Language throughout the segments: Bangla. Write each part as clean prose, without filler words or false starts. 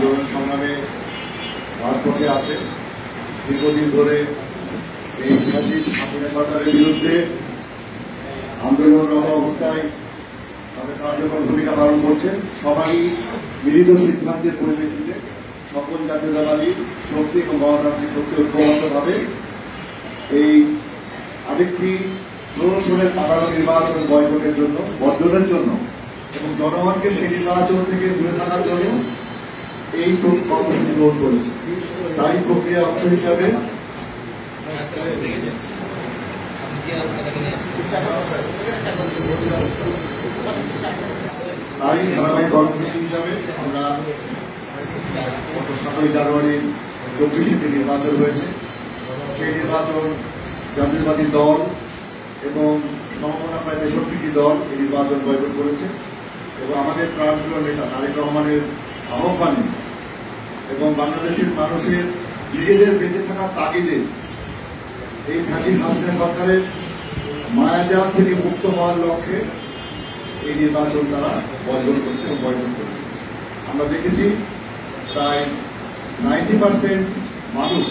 আন্দোলন সংগ্রামে রাজপথে আছে। দীর্ঘদিন ধরে এই ফ্যাসিস্ট হাসিনা সরকারের বিরুদ্ধে আন্দোলনরত অবস্থায় তাদের কার্যকর ভূমিকা পালন করছেন। সবারই মিলিত সিদ্ধান্তের পরিপ্রেক্ষিতে সকল জাতীয়তাবাদী শক্তি এবং গণতান্ত্রিক শক্তি ঐক্যবদ্ধভাবে এই আরেকটি প্রহসনের আগামী নির্বাচনের বয়কটের জন্য, বর্জনের জন্য এবং জনগণকে সেই নির্বাচন থেকে দূরে থাকার জন্য এই কর্মসূচি গ্রহণ করেছে। তাই প্রক্রিয়ার অংশ হিসাবে তাই ধারাবাহিক কর্মসূচি হিসাবে আমরা গত 7ই জানুয়ারি 24 নির্বাচন হয়েছে। সেই নির্বাচন জাতীয়তাবাদী দল এবং সম্ভাবনা প্রায় 63টি দল এই নির্বাচন বয়কট করেছে এবং আমাদের প্রাণপ্রিয় নেতা তারেক রহমানের আহ্বানে এবং বাংলাদেশের মানুষের নিজেদের বেঁচে থাকার তাগিদে এই ফ্যাসিস্ট হাসিনা সরকারের মায়াজাল থেকে মুক্ত হওয়ার লক্ষ্যে এই নির্বাচন তারা বর্জন করছে এবং বয়কট করেছে। আমরা দেখেছি প্রায় 90% মানুষ,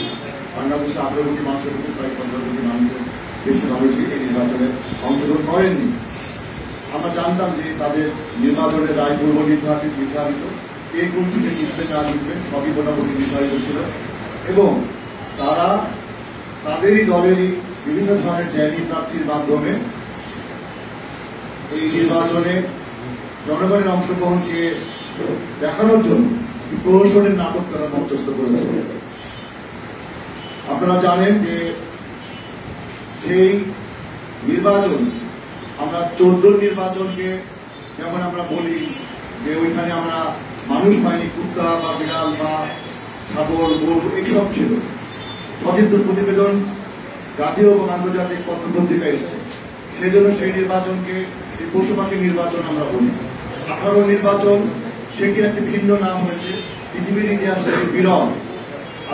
বাংলাদেশের 18 কোটি মানুষের মধ্যে প্রায় 15 কোটি মানুষের বেশি মানুষই এই নির্বাচনে অংশগ্রহণ করেননি। আমরা জানতাম যে তাদের নির্বাচনের রায় পূর্ব নির্ধারিত, কে কোন সিটে জিতবে না জিতবে সবই মোটামুটি নির্ধারিত ছিল এবং তারা তাদেরই দলেরই বিভিন্ন ধরনের জ্ঞানী প্রার্থীর মাধ্যমে এই নির্বাচনে জনগণের অংশগ্রহণকে দেখানোর জন্য প্রহসনের নাটক তারা মঞ্চস্থ করেছে। আপনারা জানেন যে সেই নির্বাচন আমরা 14 নির্বাচনকে যেমন আমরা বলি যে ওইখানে আমরা মানুষ পাইনি, কুত্তা বা বিড়াল বা ছাগল গরু এইসব ছিল। সচিত্র প্রতিবেদন জাতীয় এবং আন্তর্জাতিক পত্রপত্রিকা এসেছে, সেই জন্য সেই নির্বাচনকে এই পশু পাখি নির্বাচন আমরা বলি। 18 নির্বাচন সেটির একটি ভিন্ন নাম হয়েছে পৃথিবীর ইতিহাসে বিরল।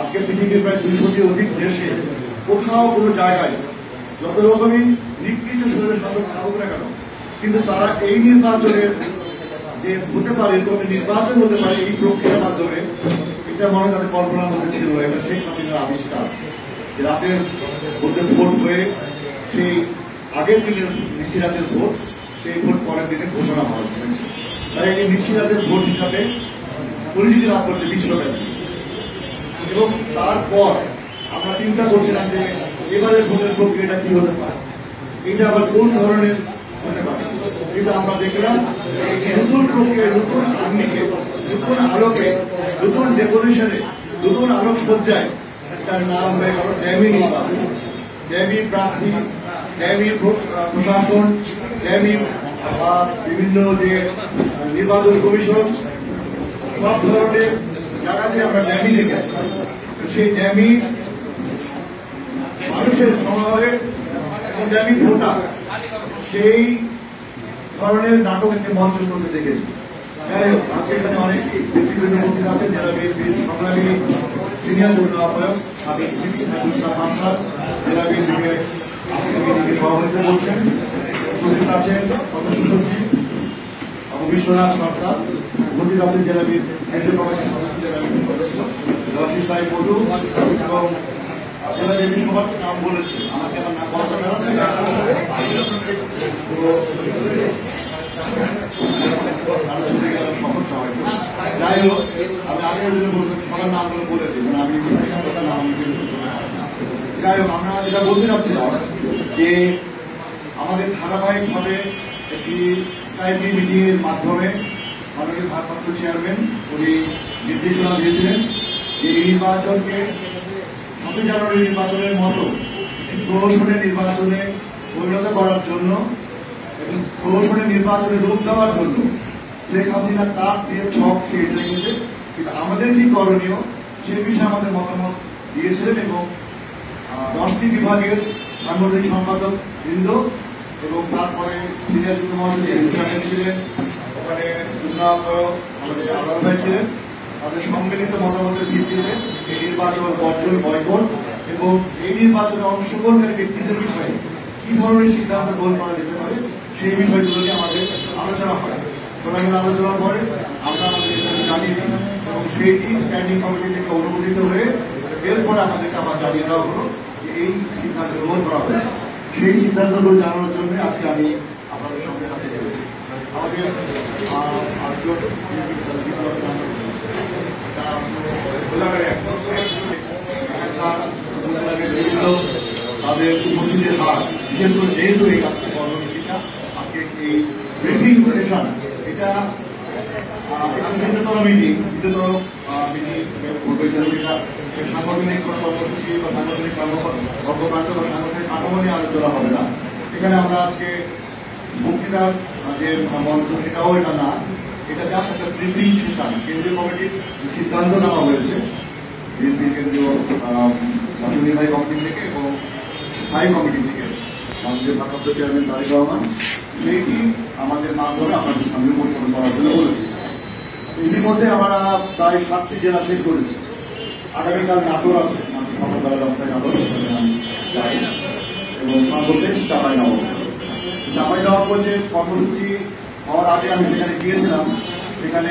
আজকে পৃথিবীর প্রায় 200টি অধিক দেশে কোথাও কোনো জায়গায় যত রকমই নিকৃষ্ট শরীরের শাসক থাকুক না কেন, কিন্তু তারা এই নির্বাচনের যে হতে পারে এরকম নির্বাচন হতে পারে এই প্রক্রিয়ার মাধ্যমে, এটা মনে তাদের কল্পনার মধ্যে ছিল। এটা শেখ হাসিনার আবিষ্কার। রাতের মধ্যে ভোট হয়ে সেই আগের দিনের নিশিরাতের ভোট, সেই ভোট পরের দিনে ঘোষণা হওয়া হয়েছে। তাই এই নিশিরাতের ভোট হিসাবে পরিচিতি লাভ করছে বিশ্বব্যাপী। এবং তারপর আমরা চিন্তা করছিলাম যে এবারে ভোটের প্রক্রিয়াটা কি হতে পারে, এটা আবার কোন ধরনের হতে পারে। কিন্তু আমরা দেখলাম নতুন প্রক্রিয়া, নতুন আঙ্গিকে, নতুন আলোকে, নতুন ডেকোরেশনে, নতুন আলোকসজ্জায় তার নাম হয়ে গেল ড্যামি নির্বাচন। ড্যামি প্রার্থী, ড্যামি প্রশাসন, ড্যামি বিভিন্ন যে নির্বাচন কমিশন, সব ধরনের জায়গাতে আমরা ড্যামি দেখেছি। সেই ড্যামি মানুষের সমাহারে এবং ড্যামি ভোটার, সেই ধরনের নাটক একটি মঞ্চ করতে দেখেছি। যাই হোক, আজকে এখানে অনেক ব্যক্তিগত উপস্থিত আছেন যারা বিএনপির সংগ্রামী সিনিয়র যুগ্ম আহ্বায়ক সাবেক জেলা বিএনপির সভাপতিত্ব করছেন। উপস্থিত আছেন সদস্য সচিব বিশ্বনাথ সরকার, উপস্থিত আছেন জেলা কেন্দ্রীয় কমিটির সদস্য, জেলা বিএনপি সদস্য দেওয়াশিস সাহেব মধু এবং জেলা বিএনপি সবার নাম বলেছে। আমাকে আমার নাম বলা যাচ্ছে সমস্যা হয়। যাই হোক, আমি আগে সবার নামগুলো বলে দিই, আমি যাই হোক, আমরা যেটা বলতে চাচ্ছিলাম যে আমাদের ধারাবাহিকভাবে একটি স্কাইপি মিটিং এর মাধ্যমে মাননীয় ভারপ্রাপ্ত চেয়ারম্যান উনি নির্দেশনা দিয়েছিলেন যে এই নির্বাচনকে 7 জানুয়ারি নির্বাচনের মতো প্রহসনের নির্বাচনে পরিণত করার জন্য এবং প্রহসনের নির্বাচনে রূপ দেওয়ার জন্য শেখ হাসিনা তার দিয়ে ছক সে রেখেছে, কিন্তু আমাদের কি করণীয় সে বিষয়ে আমাদের মতামত দিয়েছিলেন এবং 10টি বিভাগের সাংগঠনিক সম্পাদক বৃন্দ এবং তারপরে সিনিয়র যুগ্ম মহাসচিব ছিলেন, ওখানে যুগ্ম আহ্বায়ক আমাদের আলাদা ভাই ছিলেন। তাদের সম্মিলিত মতামতের ভিত্তিতে এই নির্বাচন বর্জন, বয়কট এবং এই নির্বাচনে অংশগ্রহণকারী ব্যক্তিদের বিষয়ে কি ধরনের সিদ্ধান্ত গ্রহণ করা যেতে পারে সেই বিষয়গুলো নিয়ে আমাদের আলোচনা হয়। আলোচনার পরে আমরা আমাদের জানিয়ে দিই এবং সেইটি স্ট্যান্ডিং কমিটি থেকে অনুমোদিত হয়ে এরপরে আমাদেরকে আবার জানিয়ে দেওয়া হলো যে এই সিদ্ধান্ত গ্রহণ করা হয়েছে। সেই সিদ্ধান্তগুলো জানানোর জন্য আজকে আমি আপনাদের সঙ্গে হাতে এসেছি। আমাদের তাদের উপস্থিতির হার, বিশেষ করে যেহেতু এই আজকে কর্মসূচিটা আজকে এই ব্রিফিং সেশন, এটা দ্বিতীয়তর মিটিং সাংগঠনিক কোনো কর্মসূচি বা সাংগঠনিক কর্মকাণ্ড বা সাংগঠনিক কাঠামো নিয়ে আলোচনা হবে না। এখানে আমরা আজকে বক্তৃতার যে মঞ্চ সেটাও এটা না, এটা জাস্ট একটা ব্রিফিং সেশন। কেন্দ্রীয় কমিটির সিদ্ধান্ত নেওয়া হয়েছে বিএনপির কেন্দ্রীয় নির্বাহী কমিটি থেকে এবং স্থায়ী কমিটি থেকে আমাদের ভারপ্রাপ্ত চেয়ারম্যান তারেক রহমান, সেইটি আমাদের মাধ্যমে আপনাদের সামনে উপস্থাপন করার জন্য বলেছি। ইতিমধ্যে আমরা প্রায় 7টি জেলা শেষ করেছি। আগামীকাল নাটোর আছে, সকালবেলা 10টায় নাটোর এবং সর্বশেষ চাঁপাইনবাবগঞ্জ যে কর্মসূচি হওয়ার আগে আমি সেখানে গিয়েছিলাম। সেখানে